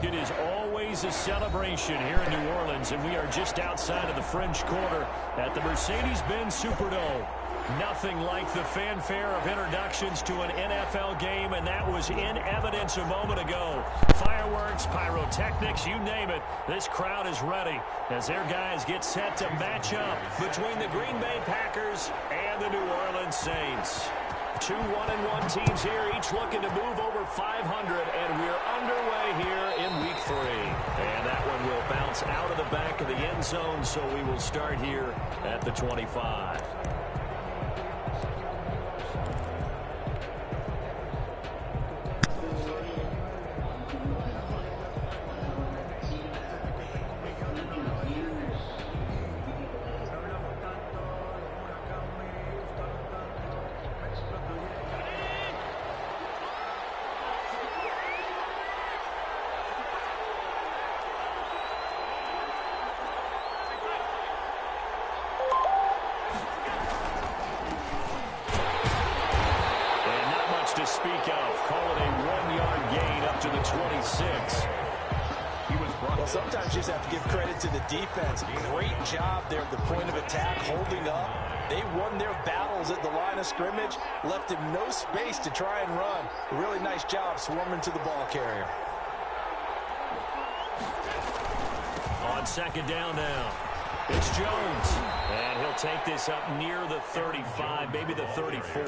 It is always a celebration here in New Orleans, and we are just outside of the French Quarter at the Mercedes-Benz Superdome. Nothing like the fanfare of introductions to an NFL game, and that was in evidence a moment ago. Fireworks, pyrotechnics, you name it. This crowd is ready as their guys get set to match up between the Green Bay Packers and the New Orleans Saints. Two 1-1 teams here, each looking to move over 500, and we're underway here in Week 3. And that one will bounce out of the back of the end zone, so we will start here at the 25. To speak of, call it a 1-yard gain up to the 26. Well, sometimes you just have to give credit to the defense. Great job there at the point of attack, holding up. They won their battles at the line of scrimmage, left him no space to try and run. A really nice job swarming to the ball carrier. On second down now, it's Jones. And he'll take this up near the 35, maybe the 34.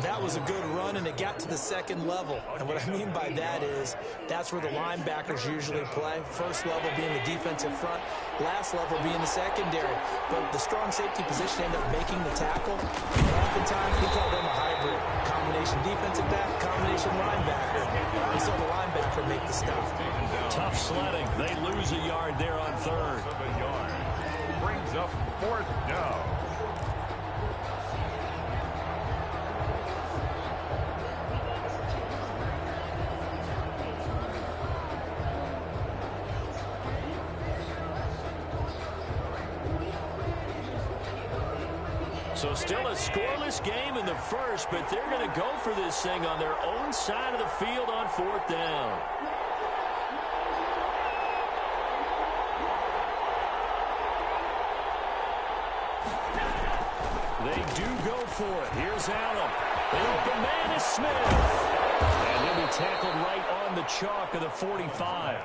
That was a good run, and it got to the second level. And what I mean by that is that's where the linebackers usually play. First level being the defensive front, last level being the secondary. But the strong safety position ended up making the tackle. And oftentimes, we call them a hybrid. Combination defensive back, combination linebacker. We saw the linebacker make the stop. Tough sledding. They lose a yard there on third. Brings up fourth down. So still a scoreless game in the first, but they're going to go for this thing on their own side of the field on fourth down. They do go for it. Here's Allen. The open man is Smith. And he'll be tackled right on the chalk of the 45.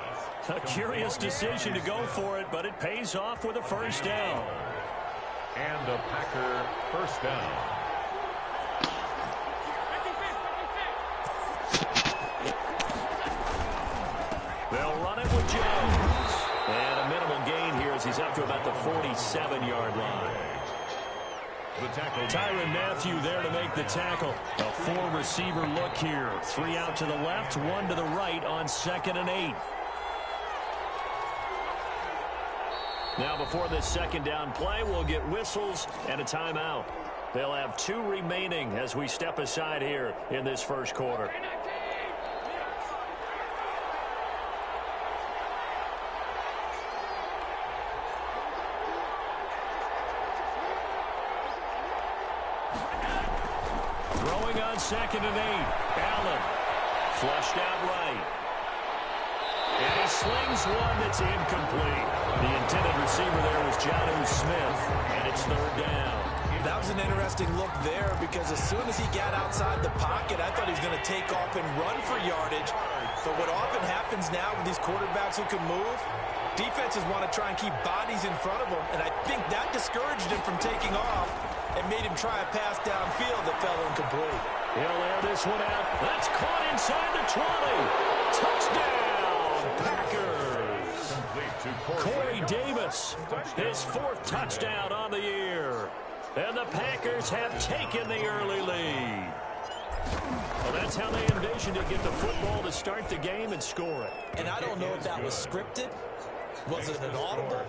A curious decision to go for it, but it pays off with a first down. And a Packer first down. They'll run it with Jones. And a minimal gain here as he's up to about the 47-yard line. Tyrann Mathieu there to make the tackle. A four-receiver look here. 3 out to the left, 1 to the right on 2nd and 8. Now before this second down play, we'll get whistles and a timeout. They'll have 2 remaining as we step aside here in this first quarter. Throwing on 2nd and 8. Allen flushed out right. And he slings one that's incomplete. The intended receiver there was Jonnu Smith, and it's third down. That was an interesting look there because as soon as he got outside the pocket, I thought he was going to take off and run for yardage. But what often happens now with these quarterbacks who can move, defenses want to try and keep bodies in front of them, and I think that discouraged him from taking off and made him try a pass downfield that fell incomplete. He'll air this one out. That's caught inside the 20. Touchdown! Packers. Corey Davis, his 4th touchdown on the year. And the Packers have taken the early lead. Well, that's how they envisioned it, get the football to start the game and score it. And I don't know if that was scripted. Was it an audible?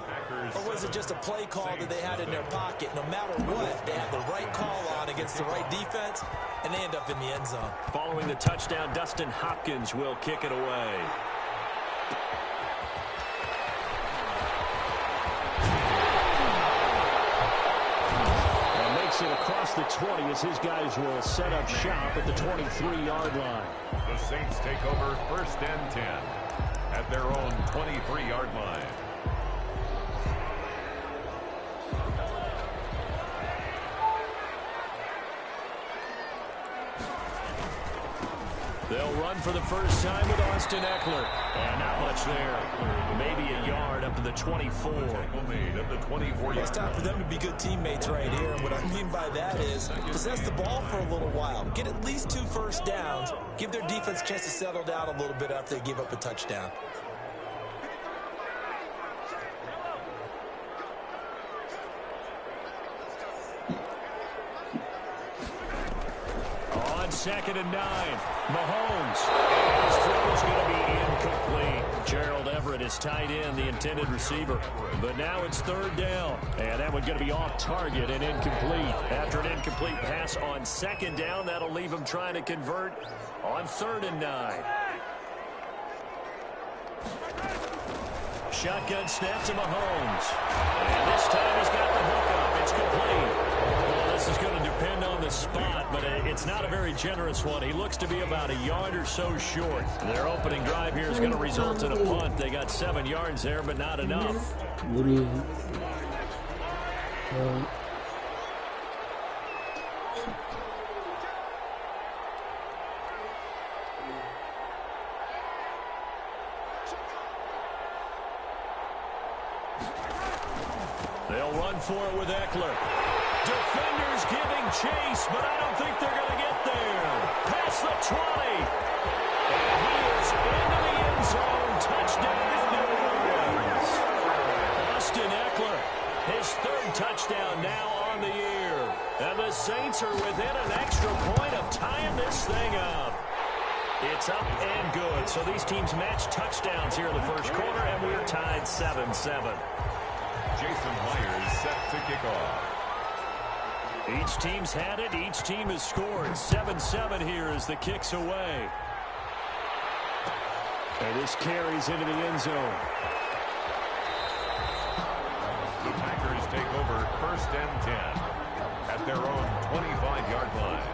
Or was it just a play call that they had in their pocket? No matter what, they had the right call on against the right defense, and they end up in the end zone. Following the touchdown, Dustin Hopkins will kick it away. And makes it across across the 20 as his guys will set up shop at the 23-yard line. The Saints take over 1st and 10 at their own 23-yard line. They'll run for the first time with Austin Eckler. And not much there. Maybe a yard up to the 24. Made at the 24-yard. It's time for them to be good teammates right here. And what I mean by that is possess the ball for a little while. Get at least 2 first downs. Give their defense a chance to settle down a little bit after they give up a touchdown. On 2nd and 9, Mahomes. His throw is going to be incomplete. Gerald Everett is tight end, the intended receiver. But now it's 3rd down. And that one's going to be off target and incomplete. After an incomplete pass on 2nd down, that'll leave him trying to convert on 3rd and 9. Shotgun snap to Mahomes. And this time he's got the hook up. It's complete. Well, this is going to depend on the spot, but it's not a very generous one. He looks to be about a yard or so short. Their opening drive here is going to result in a punt. They got 7 yards there, but not enough. They'll run for it with Eckler. Defenders giving chase, but I don't think they're going to get there. Past the 20. And he is into the end zone. Touchdown, New Orleans. Austin Eckler, his 3rd touchdown now on the year. And the Saints are within an extra point of tying this thing up. It's up and good. So these teams match touchdowns here in the first quarter, and we're tied 7-7. Jason Myers set to kick off. Each team's had it. Each team has scored. 7-7 here as the kick's away. And this carries into the end zone. The Packers take over 1st and 10 at their own 25-yard line.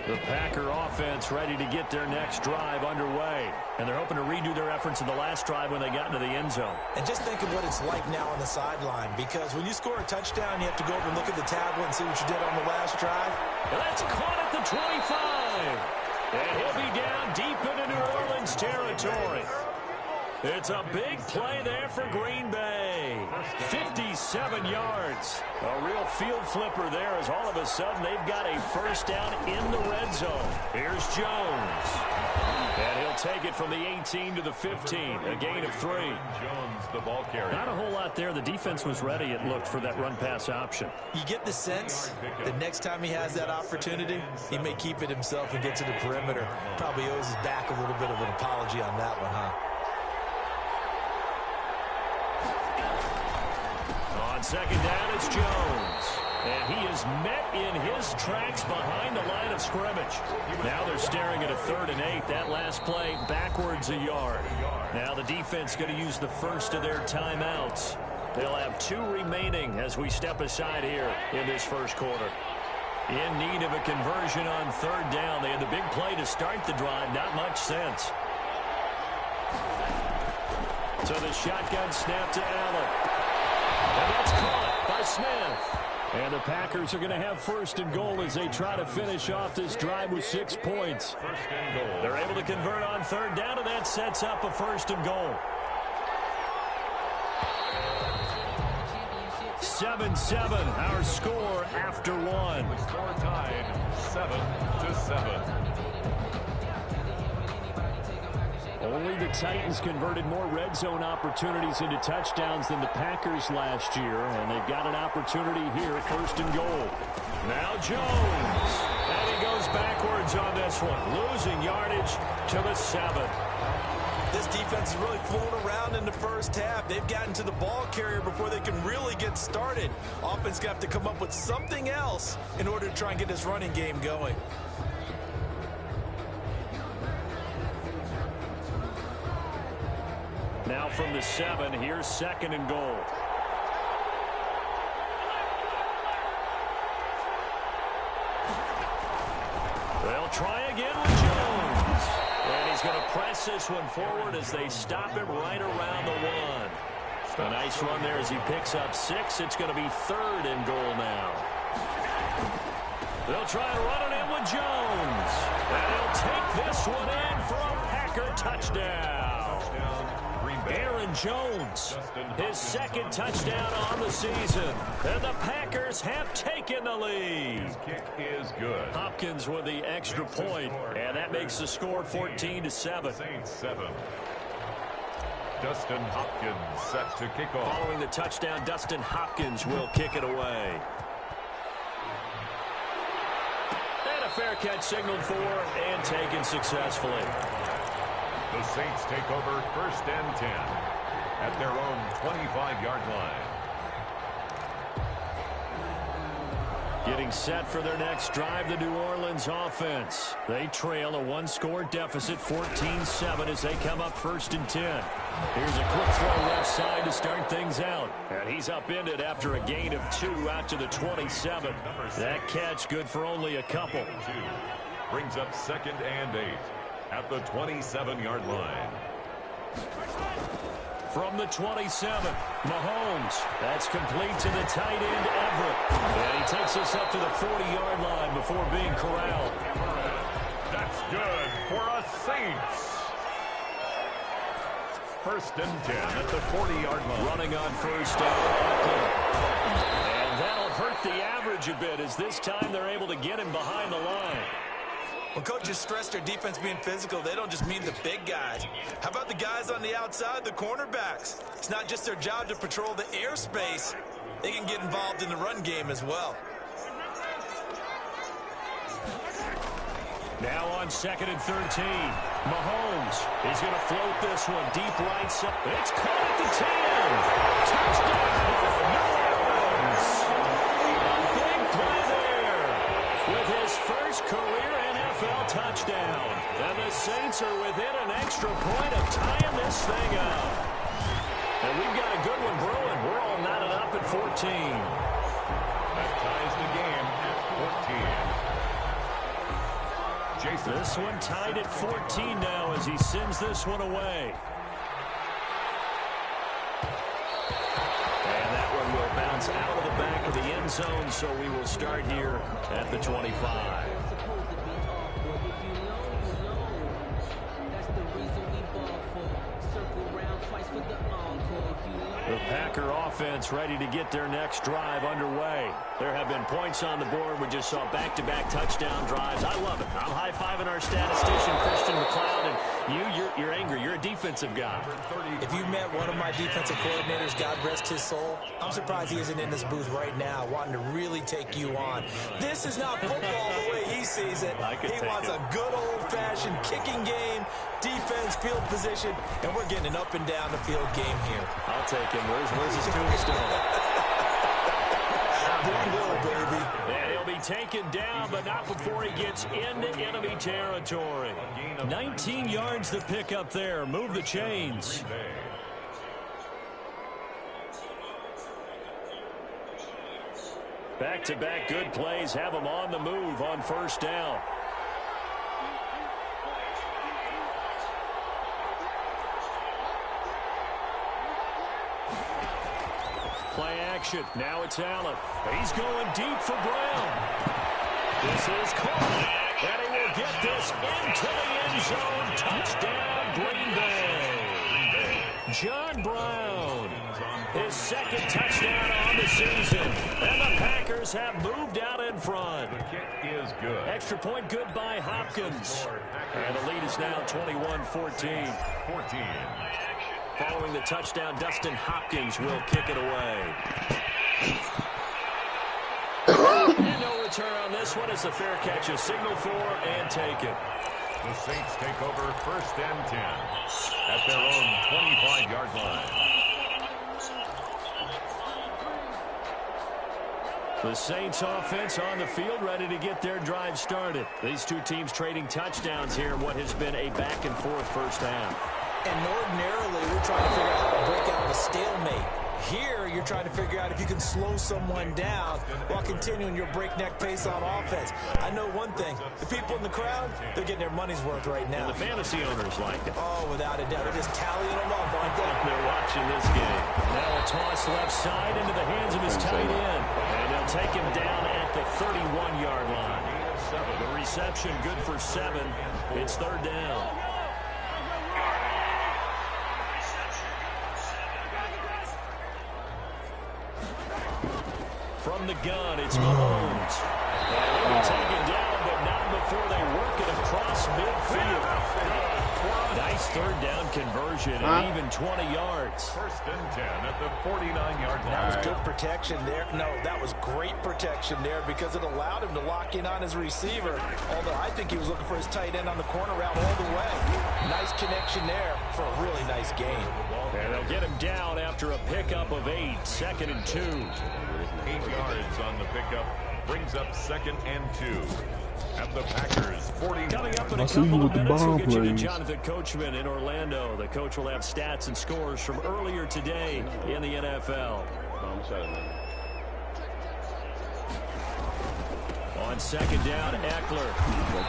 The Packer offense ready to get their next drive underway. And they're hoping to redo their efforts in the last drive when they got into the end zone. And just think of what it's like now on the sideline, because when you score a touchdown, you have to go over and look at the tablet and see what you did on the last drive. And that's caught at the 25. And he'll be down deep into New Orleans territory. It's a big play there for Green Bay. 57 yards. A real field flipper there as all of a sudden they've got a first down in the red zone. Here's Jones. And he'll take it from the 18 to the 15. A gain of 3. Jones, the ball carrier. Not a whole lot there. The defense was ready, it looked, for that run-pass option. You get the sense the next time he has that opportunity, he may keep it himself and get to the perimeter. Probably owes his back a little bit of an apology on that one, huh? On 2nd down, it's Jones. And he is met in his tracks behind the line of scrimmage. Now they're staring at a 3rd and 8. That last play backwards a yard. Now the defense going to use the first of their timeouts. They'll have 2 remaining as we step aside here in this first quarter. In need of a conversion on 3rd down. They had the big play to start the drive. Not much sense. So the shotgun snap to Allen. And that's caught by Smith. And the Packers are going to have 1st and goal as they try to finish off this drive with 6 points. 1st and goal. They're able to convert on 3rd down, and that sets up a 1st and goal. 7-7, our score after 1. The score tied 7-7. Only the Titans converted more red zone opportunities into touchdowns than the Packers last year, and they've got an opportunity here, 1st and goal. Now Jones, and he goes backwards on this one, losing yardage to the 7. This defense is really fooling around in the first half. They've gotten to the ball carrier before they can really get started. Offense got to come up with something else in order to try and get this running game going. Now from the 7, here's 2nd and goal. They'll try again with Jones. And he's going to press this one forward as they stop him right around the 1. A nice run there as he picks up 6. It's going to be 3rd and goal now. They'll try and run it in with Jones. And he'll take this one in for a Packer touchdown. Aaron Jones, his 2nd touchdown on the season. And the Packers have taken the lead. His kick is good. Hopkins with the extra point, and that makes the score 14-7. Saints 7. Dustin Hopkins set to kick off. Following the touchdown, Dustin Hopkins will kick it away. And a fair catch signaled for and taken successfully. The Saints take over 1st and 10 at their own 25-yard line. Getting set for their next drive, the New Orleans offense. They trail a 1-score deficit, 14-7, as they come up 1st and 10. Here's a quick throw left side to start things out. And he's upended after a gain of 2 out to the 27. That catch good for only a couple. Brings up 2nd and 8 at the 27-yard line. From the 27, Mahomes. That's complete to the tight end, Everett. And he takes us up to the 40-yard line before being corralled. That's good for a Saints. 1st and 10 at the 40-yard line. Running on 1st down. And that'll hurt the average a bit, as this time they're able to get him behind the line. When coaches stress their defense being physical, they don't just mean the big guys. How about the guys on the outside, the cornerbacks? It's not just their job to patrol the airspace. They can get involved in the run game as well. Now on 2nd and 13. Mahomes is going to float this one deep right side. It's caught at the 10. Touchdown, New Orleans. A big play there with his first career NFL touchdown. And the Saints are within an extra point of tying this thing up. And we've got a good one brewing. We're all knotted up at 14. That ties the game at 14. Jason. This one tied at 14 now as he sends this one away. And that one will bounce out of the back of the end zone, so we will start here at the 25. The Packer offense ready to get their next drive underway. There have been points on the board. We just saw back-to-back touchdown drives. I love it. I'm high-fiving our statistician, Christian McLeod, and you're angry. You're a defensive guy. If you met one of my defensive coordinators, God rest his soul, I'm surprised he isn't in this booth right now wanting to really take you on. This is not football the way he sees it. He wants a good old-fashioned kicking game, defense, field position, and we're getting an up and down the field game here. I'll take him. Where's his tombstone? Downhill, baby. And he'll be taken down, but not before he gets into enemy territory. 19 yards to pick up there. Move the chains. Back-to-back good plays have him on the move on 1st down. Play action. Now it's Allen. He's going deep for Brown. This is caught. And he will get this into the end zone. Touchdown, Green Bay. John Brown. His 2nd touchdown on the season. And the Packers have moved out in front. The kick is good. Extra point good by Hopkins. And the lead is now 21-14. 14. Following the touchdown, Dustin Hopkins will kick it away. And no return on this one as the fair catch is signaled for and taken. The Saints take over 1st and 10 at their own 25-yard line. The Saints offense on the field, ready to get their drive started. These two teams trading touchdowns here in what has been a back-and-forth first half. And ordinarily, we're trying to figure out how to break out of a stalemate. Here, you're trying to figure out if you can slow someone down while continuing your breakneck pace on offense. I know one thing. The people in the crowd, they're getting their money's worth right now. And the fantasy owners like it. Oh, without a doubt. They're just tallying them up, aren't they? They're watching this game. Now a toss left side into the hands of his tight end. And they'll take him down at the 31-yard line. The reception good for 7. It's third down. From the gun, it's Mahomes. And taken down, but not before they work it across midfield. Nice third down conversion and even 20 yards. First and 10 at the 49-yard line. That was good protection there. No, that was great protection there because it allowed him to lock in on his receiver. Although I think he was looking for his tight end on the corner route all the way. Nice connection there for a really nice gain. And they'll get him down after a pickup of 8. Second and 2. 8 yards on the pickup. Brings up second and 2. At the Packers 40. Coming up in a couple of minutes, we'll get you to Jonathan Coachman in Orlando. The coach will have stats and scores from earlier today in the NFL. On second down, Eckler.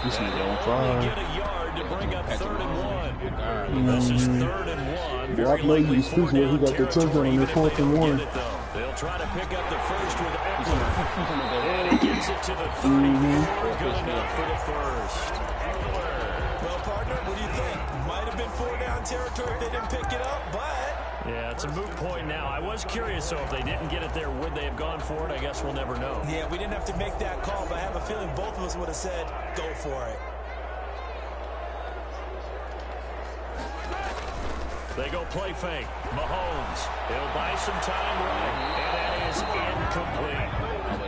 And they'll only get a yard to bring up third and 1. This is third and 1. Very likely four down territory, even if they don't get it, though. They'll try to pick up the first with Eckler. And he gets it to the 34. Good enough for the first. Well, partner, what do you think? Might have been 4 down territory if they didn't pick it up, but... Yeah, it's a moot point now. I was curious, so if they didn't get it there, would they have gone for it? I guess we'll never know. Yeah, we didn't have to make that call, but I have a feeling both of us would have said, go for it. They go play fake. Mahomes. He'll buy some time right, and that is incomplete.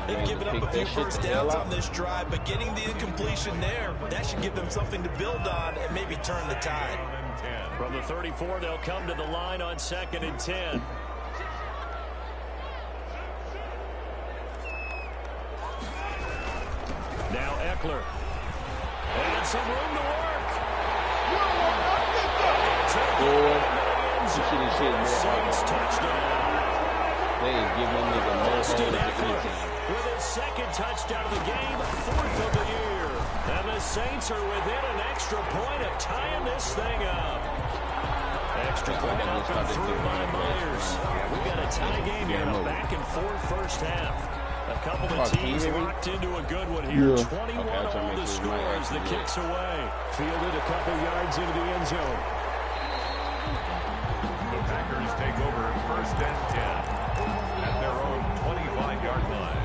They've given up a few first downs on this drive, but getting the incompletion there, that should give them something to build on and maybe turn the tide. From the 34, they'll come to the line on second and 10. Now Eckler. And some room to work. Saints touchdown. Austin Eckler with his second touchdown of the game, 4th of the year. And the Saints are within an extra point of tying this thing up. Extra point up and through by Myers. We've got a tie game here in a back-and-forth first half. A couple of teams locked into a good one here. 21 all the score as the kicks away. Fielded a couple yards into the end zone. The Packers take over first and 10 at their own 25-yard line.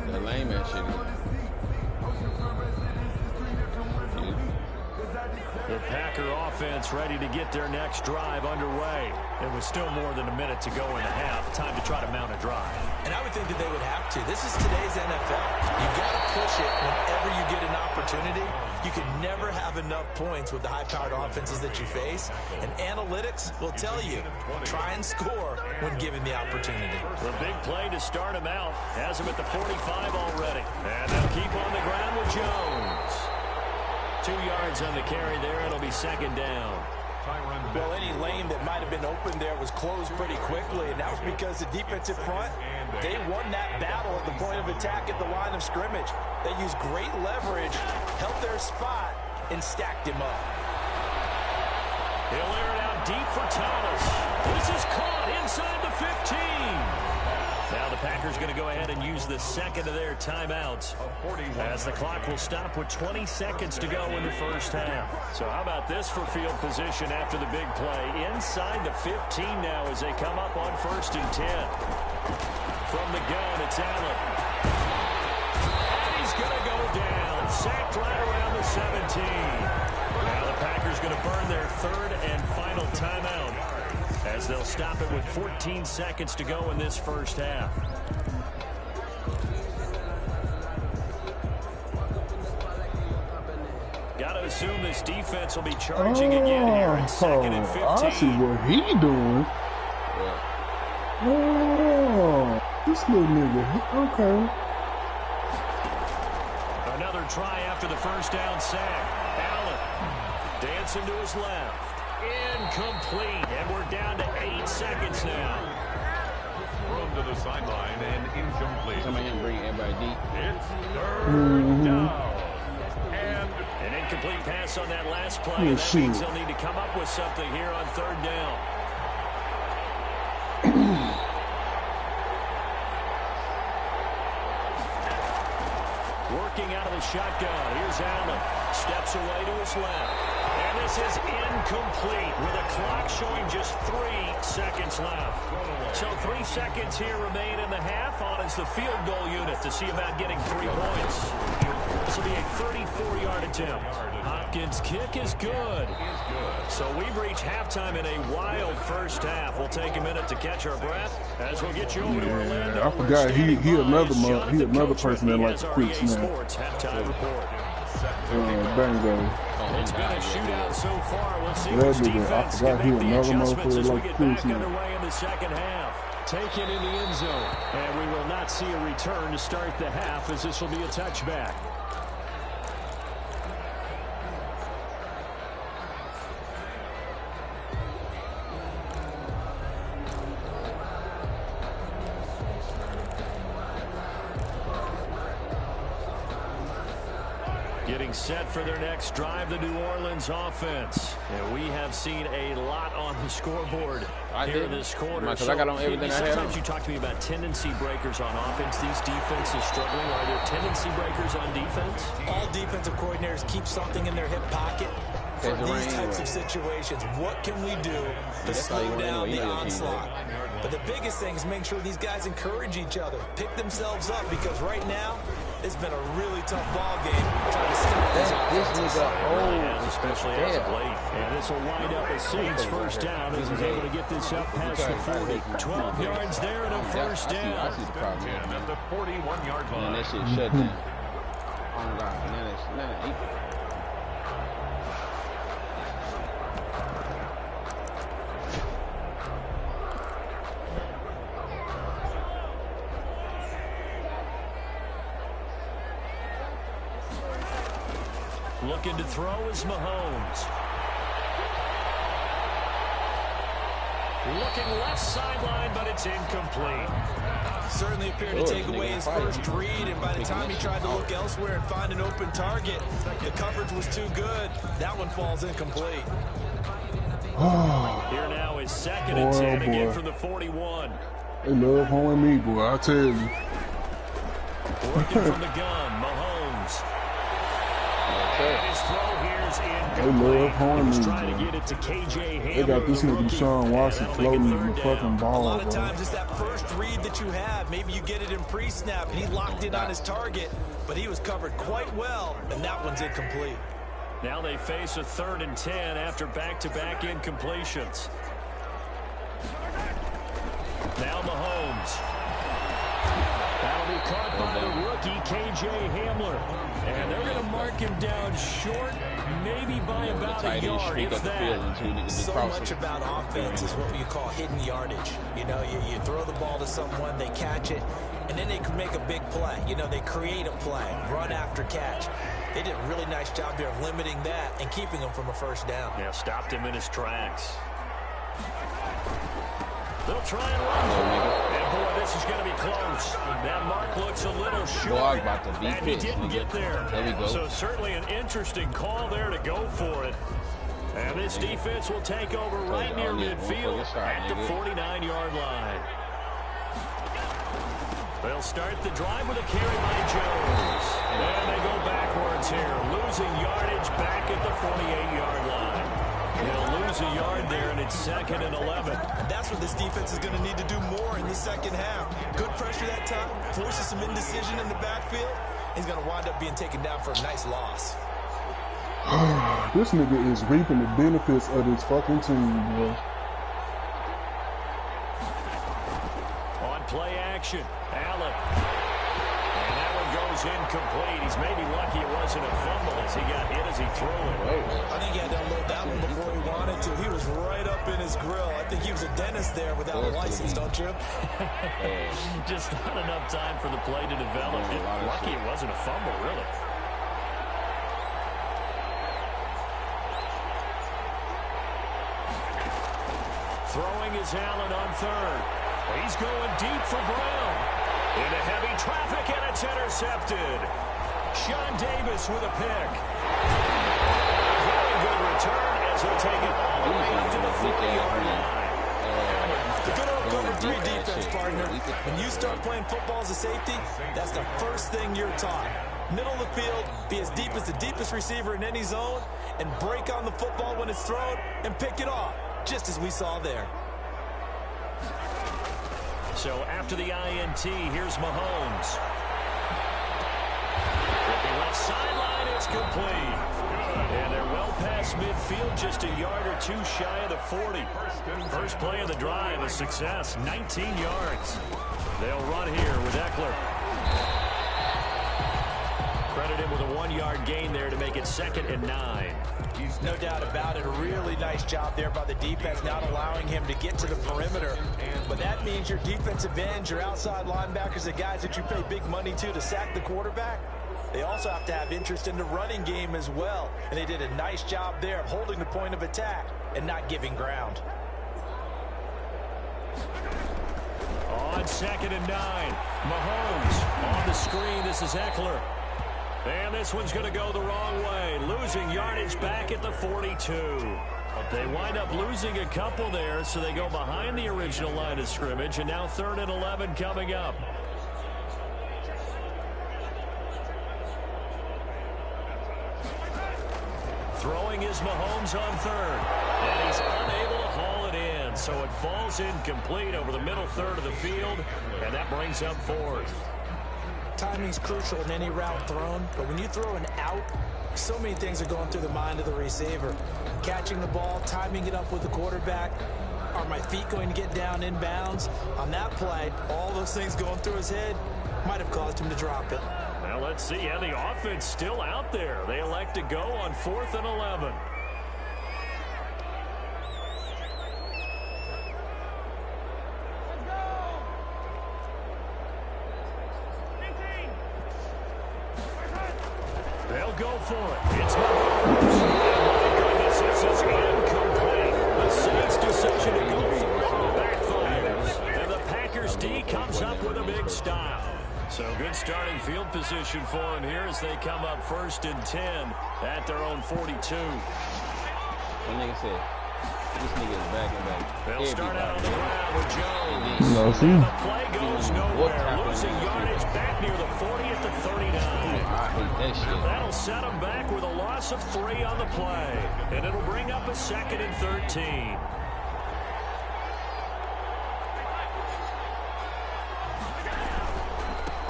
The layman shit. The Packer offense ready to get their next drive underway. It was still more than a minute to go in the half. Time to try to mount a drive. And I would think that they would have to. This is today's NFL. You've got to push it whenever you get an opportunity. You can never have enough points with the high-powered offenses that you face. And analytics will tell you, try and score when given the opportunity. The big play to start him out. Has him at the 45 already. And they'll keep on the ground with Jones. 2 yards on the carry there. It'll be second down. Well, any lane that might have been open there was closed pretty quickly, and that was because the defensive front, they won that battle at the point of attack at the line of scrimmage. They used great leverage, held their spot, and stacked him up. He'll air it out deep for Thomas. This is caught inside the 15. Now the Packers going to go ahead and use the second of their timeouts as the clock will stop with 20 seconds to go in the first half. So how about this for field position after the big play? Inside the 15 now as they come up on first and 10. From the gun, it's Allen. And he's going to go down. Sacked right around the 17. Now the Packers going to burn their third and final timeout as as they'll stop it with 14 seconds to go in this first half. Got to assume this defense will be charging again here at 2nd and 15. I see what he doing. Oh, this little nigga. Okay. Another try after the first down sack. Allen dancing to his left. Incomplete, and we're down to 8 seconds now. Thrown to the sideline and incomplete. Somebody can bring everybody deep. It's 3rd down. And an incomplete pass on that last play. That means they'll need to come up with something here on 3rd down. Working out of the shotgun. Here's Allen. Steps away to his left. And this is incomplete with a clock showing just 3 seconds left. So 3 seconds here remain in the half. On is the field goal unit to see about getting 3 points. This will be a 34-yard attempt. Hopkins' kick is good. So we've reached halftime in a wild first half. We'll take a minute to catch our breath as we'll get you over to Orlando. I forgot he another person that likes to quick snap. Halftime report. Bango. It's been a shootout so far. We'll see which defense can make the adjustments as we get back underway in the second half. Taken in the end zone. And we will not see a return to start the half as this will be a touchback. Getting set for their next drive, the New Orleans offense. And we have seen a lot on the scoreboard here in this quarter. Because I got on everything I had. Sometimes you talk to me about tendency breakers on offense. These defenses struggling. Are there tendency breakers on defense? All defensive coordinators keep something in their hip pocket for these types of situations. What can we do to slow down the onslaught? But the biggest thing is make sure these guys encourage each other, pick themselves up, because right now it's been a really tough ball game trying to stop this offense. Especially as of late. And this will wind up a Saints first down as he's able to get this up past the 40. 12 yards there and a first down. I see the problem. at the 41-yard line. And that shit shut down. Oh, God. Now Looking to throw is Mahomes. Looking left sideline, but it's incomplete. Certainly appeared to take away his first read, and by the time he tried to look elsewhere and find an open target, the coverage was too good. That one falls incomplete. Here now is 2nd and 10 again from the 41. They love holding me, boy, I tell you. Working from the gun, Mahomes. And his throw here is incomplete. He was trying to get it to KJ Hamler. They got this nigga Deshaun Watson floating the fucking ball. A lot of times it's that first read that you have. Maybe you get it in pre-snap, and he locked in on his target, but he was covered quite well, and that one's incomplete. Now they face a 3rd and 10 after back-to-back incompletions. Now Mahomes. That'll be caught by the rookie, KJ Hamler. And they're going to mark him down short, maybe by about a yard, if that. So much about offense is what you call hidden yardage. You know, you throw the ball to someone, they catch it, and then they can make a big play. You know, they create a play, run after catch. They did a really nice job there of limiting that and keeping him from a first down. Yeah, stopped him in his tracks. They'll try and run for it. And boy, this is going to be close. That mark looks a little short, and he didn't get there. There we go. So certainly an interesting call there to go for it. And this defense will take over right near midfield at the 49-yard line. They'll start the drive with a carry by Jones. And they go backwards here, losing yardage back at the 48-yard line. They'll lose a yard there, and it's 2nd and 11. And that's what this defense is going to need to do more in the second half. Good pressure that time, forces some indecision in the backfield. He's going to wind up being taken down for a nice loss. This nigga is reaping the benefits of this fucking team, bro. possession. Allen. And that one goes incomplete. He's maybe lucky it wasn't a fumble as he got hit as he threw it. I think he had to unload that one before he wanted to. He was right up in his grill. I think he was a dentist there without a license, don't you? Just not enough time for the play to develop. Lucky it wasn't a fumble, really. Throwing is Allen on third. He's going deep for Brown. Into heavy traffic, and it's intercepted. Sean Davis with a pick. Very good return as he'll take it all the way up to the 40-yard line. The good old cover three defense, partner. When you start playing football as a safety, that's the first thing you're taught. Middle of the field, be as deep as the deepest receiver in any zone, and break on the football when it's thrown and pick it off, just as we saw there. So after the INT, here's Mahomes. With the left sideline, it's complete. And they're well past midfield, just a yard or two shy of the 40. First play of the drive, a success, 19 yards. They'll run here with Eckler. Credit him with a 1-yard gain there to make it 2nd and 9. No doubt about it. A really nice job there by the defense, not allowing him to get to the perimeter. But that means your defensive ends, your outside linebackers, the guys that you pay big money to sack the quarterback, they also have to have interest in the running game as well. And they did a nice job there of holding the point of attack and not giving ground. On 2nd and 9, Mahomes on the screen. This is Eckler. And this one's going to go the wrong way. Losing yardage back at the 42. They wind up losing a couple there, so they go behind the original line of scrimmage. And now 3rd and 11 coming up. Throwing is Mahomes on 3rd. And he's unable to haul it in. So it falls incomplete over the middle 3rd of the field. And that brings up 4th. Timing's crucial in any route thrown, but when you throw an out, so many things are going through the mind of the receiver. Catching the ball, timing it up with the quarterback. Are my feet going to get down in bounds? On that play, all those things going through his head might have caused him to drop it. Now let's see. Yeah, the offense still out there. They elect to go on 4th and 11. They'll go for it. It's Mahomes. My goodness, this is incomplete. The Saints' decision to go for it backfires. And the Packers D comes up with a big stop. So good starting field position for them here as they come up 1st and 10 at their own 42. That nigga said, this nigga is back and back. They'll start out on the ground with Jones. No, see? The play goes nowhere. Losing yardage back near the 40 at the 39. I hate that shit. That'll set them back with a loss of 3 on the play. And it'll bring up a 2nd and 13.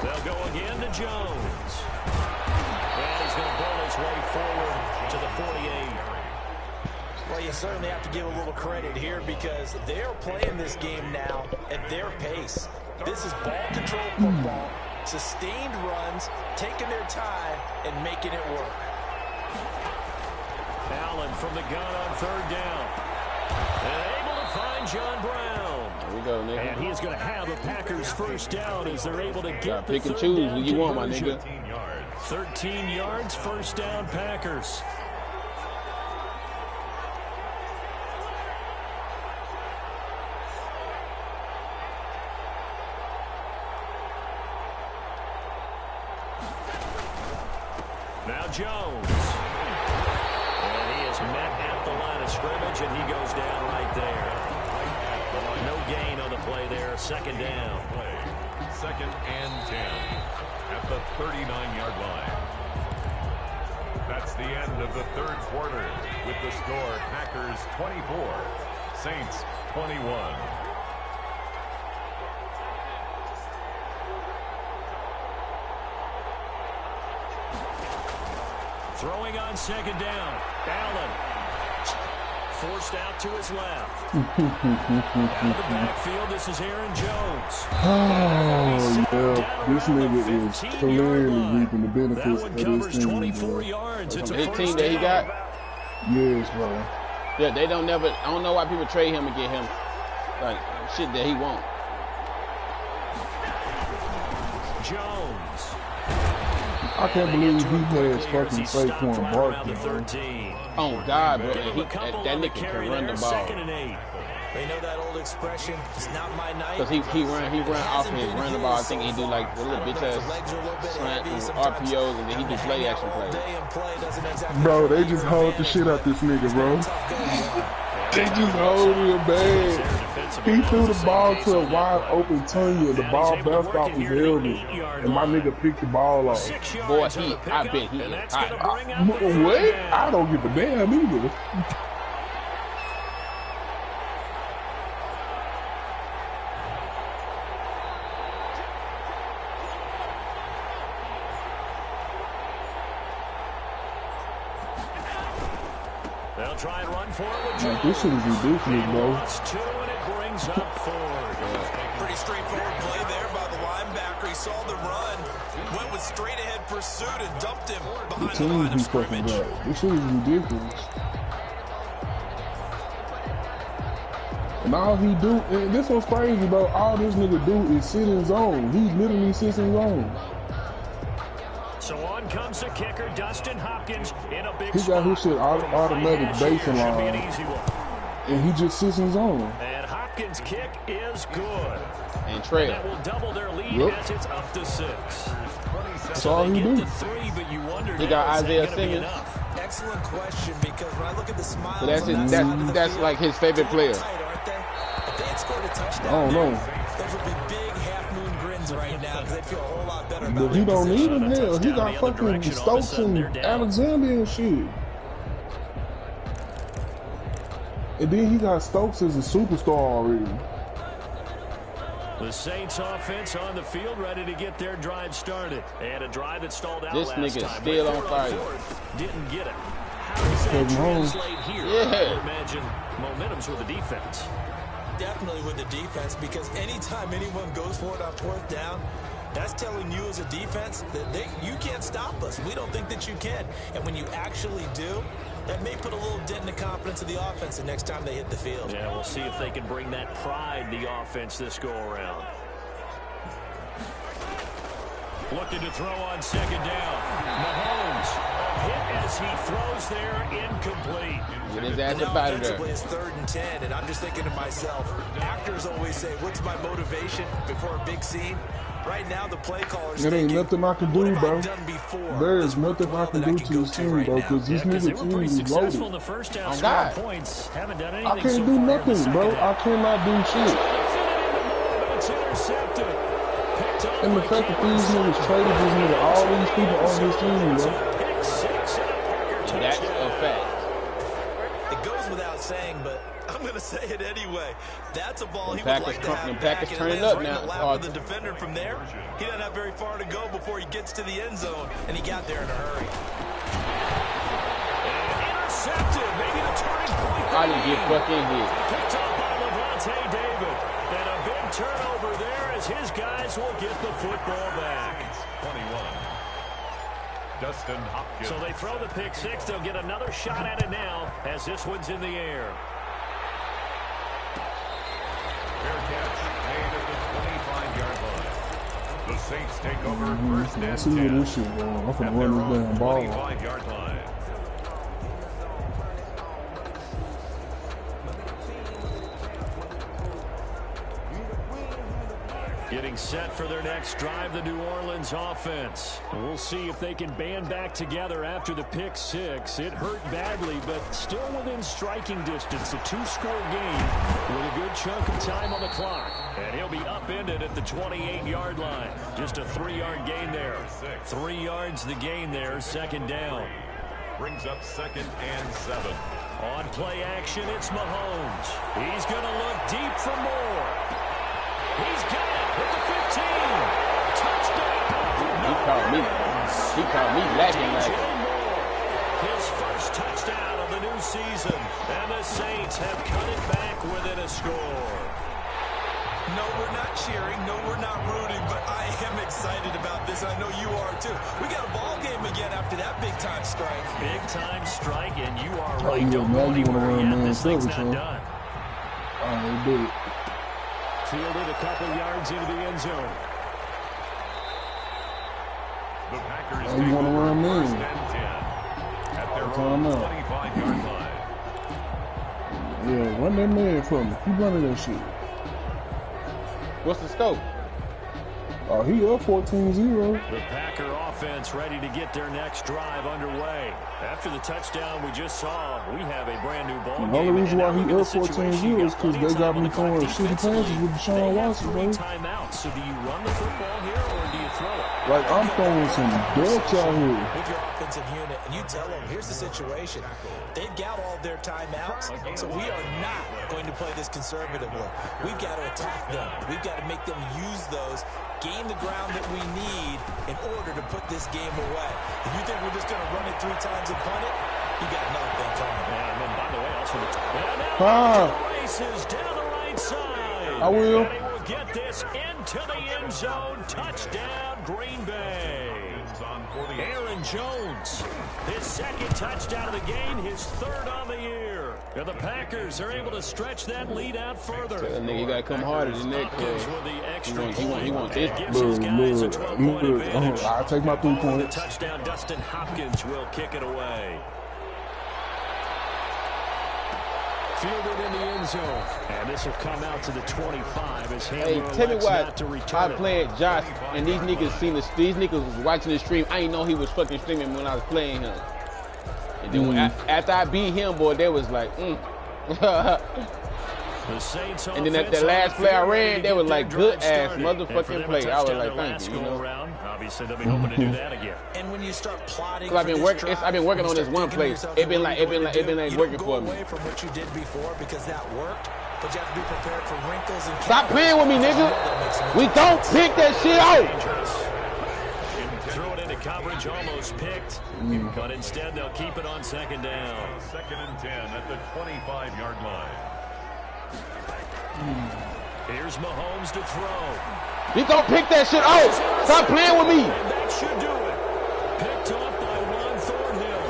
They'll go again to Jones. And he's going to bowl his way forward to the 48. Well, you certainly have to give a little credit here because they're playing this game now at their pace. This is ball control football, sustained runs, taking their time, and making it work. Allen from the gun on 3rd down. And able to find John Brown. There we go, nigga. And he is going to have a Packers 1st down as they're able to get the pick and 3rd choose down who you want, my conversion. nigga. 13 yards, 1st down Packers. Now Jones. And he is met at the line of scrimmage, and he goes down right there. No gain on the play there. 2nd down. 2nd and 10 at the 39-yard line. That's the end of the 3rd quarter with the score Packers 24, Saints 21. Throwing on 2nd down. Allen forced out to his left. Out of the backfield, this is Aaron Jones. Oh, yeah. This nigga is clearly reaping the benefits of this team. 24 yards. It's a his team that he got? Yes, bro. Yeah, they don't never. I don't know why people trade him and get him like shit that he won't. Jones. I can't believe he has fucking Saquon Barkley. Oh God, bro, that nigga can run the ball. They know that old expression, it's not my night. Because he run off his run the ball. I think he do like the little bitch ass slant and RPOs, and then he do play action plays. Bro, they just hold the shit out this nigga, bro. They just hold him bad. He threw the ball to a wide open Tunya. The ball bounced off his helmet, and my nigga picked the ball off. Boy, I bet he is hot. What? I don't give a damn either. They'll try and run for it. Man, this shit is ridiculous, bro. Pretty straightforward play there by the linebacker. He saw the run, went with straight ahead pursuit and dumped him behind the line of scrimmage. This shit is ridiculous. And all he do, and this was crazy, bro. All this nigga do is sit in zone. He literally sits in zone. So on comes the kicker, Dustin Hopkins, in a big He got his shit automatic basing line, and he just sits in zone. And Hopkins' kick is good. And trail. That will double their lead as it's up to 6. That's all he do. He got Isaiah Simmons. Excellent question, because when I look at the smiles, So that's like his favorite player. If they had scored a touchdown, I don't know. those would be big half-moon grins right now because they feel a whole lot better about But he don't need him. Hell, he got fucking Stokes and Alexander and shit. And then he got Stokes as a superstar already. The Saints offense on the field, ready to get their drive started. And a drive that stalled out This last nigga time. still on fire. Didn't get it. How does that translate here? Yeah. I would imagine momentum's with the defense. Definitely with the defense, because anytime anyone goes for it on 4th down, that's telling you as a defense that you can't stop us. We don't think that you can. And when you actually do, that may put a little dent in the confidence of the offense the next time they hit the field. Yeah, we'll see if they can bring that pride in the offense this go-around. Looking to throw on 2nd down. Mahomes, a hit as he throws there, incomplete. Get his ass up out of there. It's 3rd and 10, and I'm just thinking to myself, actors always say, what's my motivation before a big scene? Right now, the play caller's It ain't nothing I can do, bro. There is There's nothing I can do to this team, bro, because this nigga team is loaded. In the first down, God. points. Haven't done anything I can't do nothing, bro. I cannot do shit. It's intercepted. Picked up And the fact that these niggas traded this nigga, all these people on this team, bro. pick 6 and a Packer That's touchdown. a fact. It goes without saying, but I'm going to say it anyway. That's a ball he would Packers like to have Packers back, and it turning lands up right in now. the lap of the defender from there. He doesn't have very far to go before he gets to the end zone, and he got there in a hurry. Intercepted. Maybe the turning point. I didn't get fucking hit. Picked up by Levante David. And a big turnover there as his guys will get the football back. 21. Dustin Hopkins. So they throw the pick 6. They'll get another shot at it now as this one's in the air. Fair catch made at the 25-yard line. The Saints take over 1st and 10. I see where this shit going. I'm finna run this damn ball. 25-yard line. Getting set for their next drive, the New Orleans offense. We'll see if they can band back together after the pick 6. It hurt badly, but still within striking distance. A 2-score game with a good chunk of time on the clock. And he'll be upended at the 28-yard line. Just a 3-yard gain there. 3 yards the gain there, 2nd down. Brings up 2nd and 7. On play action, it's Mahomes. He's going to look deep for more. He's got it at the 15. Touchdown. He called me lacking like his first touchdown of the new season. And the Saints have cut it back within a score. No, we're not cheering. No, we're not rooting. But I am excited about this. I know you are, too. We got a ball game again after that big-time strike. Big-time strike, and you are right. Don't go anywhere yet. This thing's not done. They did it. Fielded a couple yards into the end zone. The Packers you want to run in? At their own 25-yard line. Yeah, run that man for me. Keep running that shit. What's the scope? Oh, he up 14-0. The Packer offense ready to get their next drive underway. After the touchdown we just saw, we have a brand new ball game. The only reason why he up 14-0 is because they got me throwing shitty passes with Deshaun Watson, bro. Timeouts. So do you run the football here or do you throw it? Like, I'm throwing some ducks out here. With your offensive unit, and you tell them, here's the situation. They've got all their timeouts, so we are not going to play this conservatively. We've got to attack them. We've got to make them use those, gain the ground that we need in order to put this game away. If you think we're just going to run it 3 times and punt it, you got another thing coming. And then, by the way, also the races down the right side. I will. And he will get this into the end zone. Touchdown, Green Bay. Aaron Jones, his second touchdown of the game, his 3rd on the year. And the Packers are able to stretch that lead out further. Tell that nigga you gotta come harder than that. He want this. I'll take my 3 points. Touchdown, Dustin Hopkins will kick it away. Fielded in the end zone. And this will come out to the 25 as Hey, tell me why I played Josh and these niggas these niggas was watching the stream. I didn't know he was fucking streaming when I was playing him. And then after I beat him, boy, they was like, And then at the last play I ran, they was like, good ass motherfucking play. I was like, thank you, you know. Obviously, they'll be hoping to do that again. And when you start plotting, I've been working on this one play. It been like working for me. Away from what you did before because that worked, but you have to be prepared for wrinkles and. Stop playing with me, nigga. We don't pick that shit out. Threw it into coverage, almost picked, but instead they'll keep it on 2nd down. 2nd and 10 at the 25-yard line. Here's Mahomes to throw. You don't pick that shit out. Stop playing with me. And that should do it. Picked off by Juan Thornhill.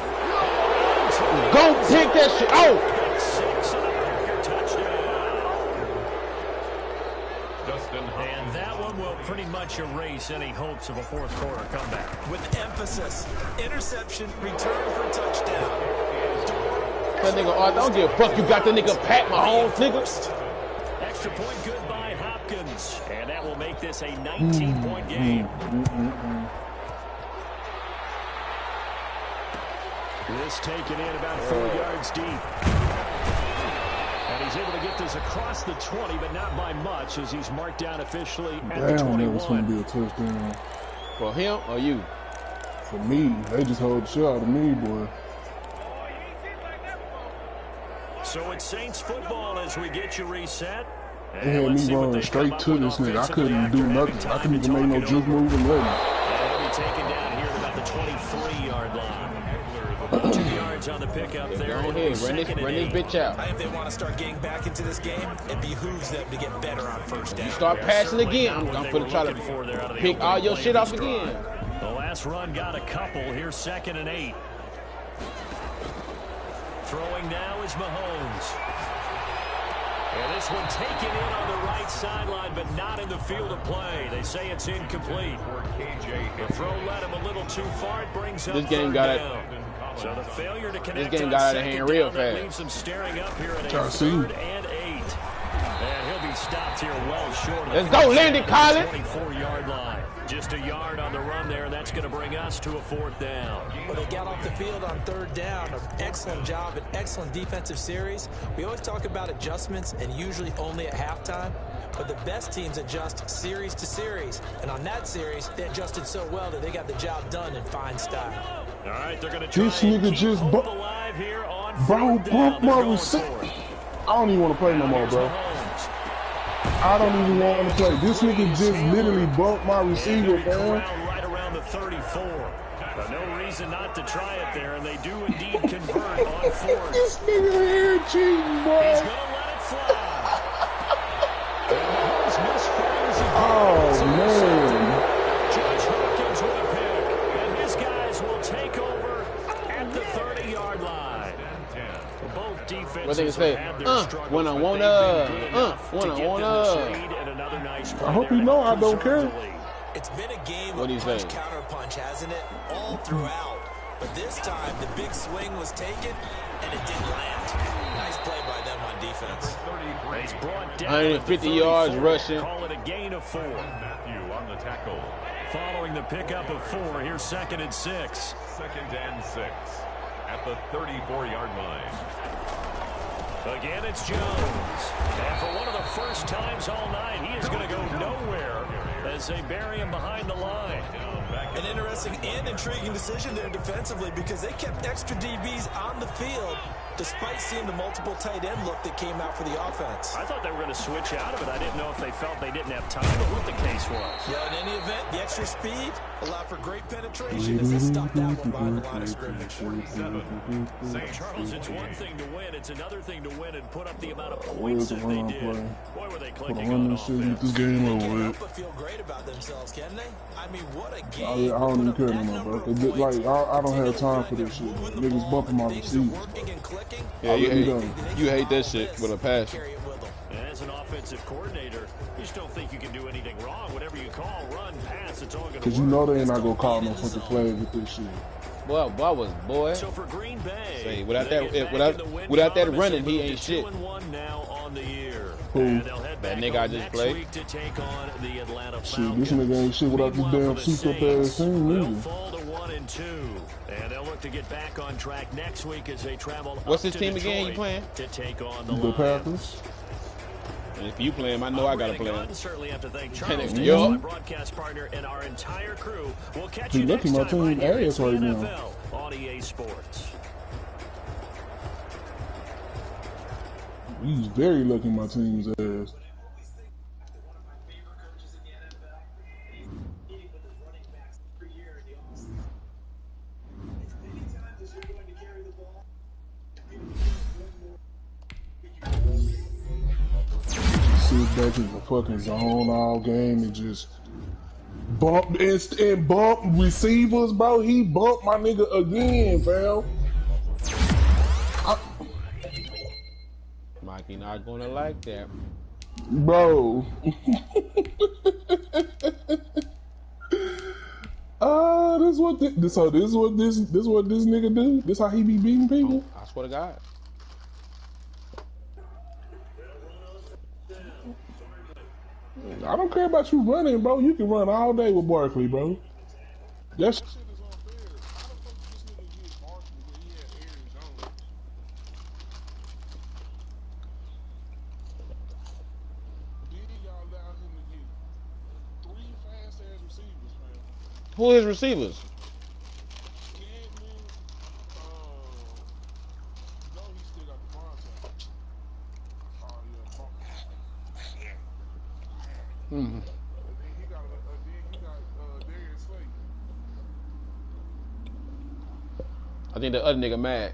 Go pick that shit out. Pick 6 and a Packer touchdown. And that one will pretty much erase any hopes of a 4th quarter comeback. With emphasis, interception, return for touchdown. That nigga, I don't give a fuck. You got the nigga Pat Mahomes, nigga. Extra point good by Hopkins. And that will make this a 19-point game. This taken in about 4 yards deep. And he's able to get this across the 20, but not by much as he's marked down officially at the 21. That was going to be a touchdown. For him or you? For me. They just hold the shit out of me, boy. So it's Saints football as we get you reset. They had me running straight to this nigga. I couldn't do nothing. I couldn't even make no juke move or nothing. He'll be taken down here at about the 23-yard line. 2 yards on the pickup there. Go ahead, run this bitch out. If they want to start getting back into this game, it behooves them to get better on 1st down. You start passing again, I'm going to try to pick all your shit off again. The last run got a couple. Here's 2nd and 8. Throwing now is Mahomes. And this one taken in on the right sideline, but not in the field of play. They say it's incomplete. The throw led him a little too far. It brings up this game got it. So the failure to connect. This game got out of hand real fast. Leaves him staring up here at a 3rd and 8. And he'll be stopped here well short of Let's go, Landon Collins. 24-yard line. Just a yard on the run there, and that's going to bring us to a 4th down. Well, they got off the field on 3rd down. An excellent job, an excellent defensive series. We always talk about adjustments, and usually only at halftime. But the best teams adjust series to series. And on that series, they adjusted so well that they got the job done in fine style. All right, they're going to try this nigga just alive here on bro, bump my receiver. I don't even want to play no more, bro. I don't even want to play. This nigga just literally bumped my receiver, man. Right around the 34. But no reason not to try it there, and they do indeed convert on fourth. This nigga here cheating, boy. He's going to let it fly. Oh, man. Josh Hawkins with a pick, and his guys will take over at the 30-yard line. Both defenses have had their struggles, when I want I hope you know I don't care. It's been a game What do you of punch, say? counter punch, hasn't it? All throughout. But this time, the big swing was taken, and it didn't land. Nice play by them on defense. He's brought down 150 yards rushing. Call it a gain of 4. Matthew on the tackle. Following the pickup of 4, here's 2nd and 6. 2nd and 6 at the 34-yard line. Again, it's Jones. And for one of the first times all night, he is going to go nowhere as they bury him behind the line. An interesting and intriguing decision there defensively because they kept extra DBs on the field despite seeing the multiple tight end look that came out for the offense. I thought they were going to switch out of it. I didn't know if they felt they didn't have time or what the case was. Well, in any event, the extra speed allowed for great penetration as they stopped that one behind the line of scrimmage. Charles, it's one thing to win. It's another thing to win and put up the amount of points that they did. Boy, were they clicking on offense. This game They over can't with. help but feel great about themselves, can they? I mean, what a game. I don't even care no more, bro. I don't have time for this shit. Niggas bumping my receivers. Yeah, you hate that shit with a passion. And as an offensive coordinator, you just don't think you can do anything wrong. Whatever you call, run, pass, it's all going to work. Because you know they ain't not going to call no fucking flag with this shit. Boy. So for Green Bay, Say, without that running, he ain't shit. 2-1 now on the year. Who? That nigga I just played. To take on the Atlanta Shit, this nigga ain't shit without this damn souped up ass team They'll either. fall to 1-2, and they'll look to get back on track next week as they travel. What's up his to team again? You Detroit playing? to take on the The Lions. Packers. And if you play him, I know I gotta play him. Certainly have to thank Charles, Yo. my broadcast partner, and our entire crew. We'll catch He you next lucky my time team right here ass at right now. NFL on EA Sports. He's very lucky my team's ass. Sit back in the fucking zone all game and just bump and bump receivers, bro. He bumped my nigga again, fam. Mikey not gonna like that. Bro. This what this nigga do? This how he be beating people? I swear to God. I don't care about you running, bro. You can run all day with Barkley, bro. That shit is unfair. How the fuck did this nigga get Barkley when he had Aaron Jones? Then y'all allowed him to get 3 fast-ass receivers, man. Who are his receivers? Kidman, no, he still got the contract. Oh, yeah. Hmm. Then he got Darius Slade. I think the other nigga mad.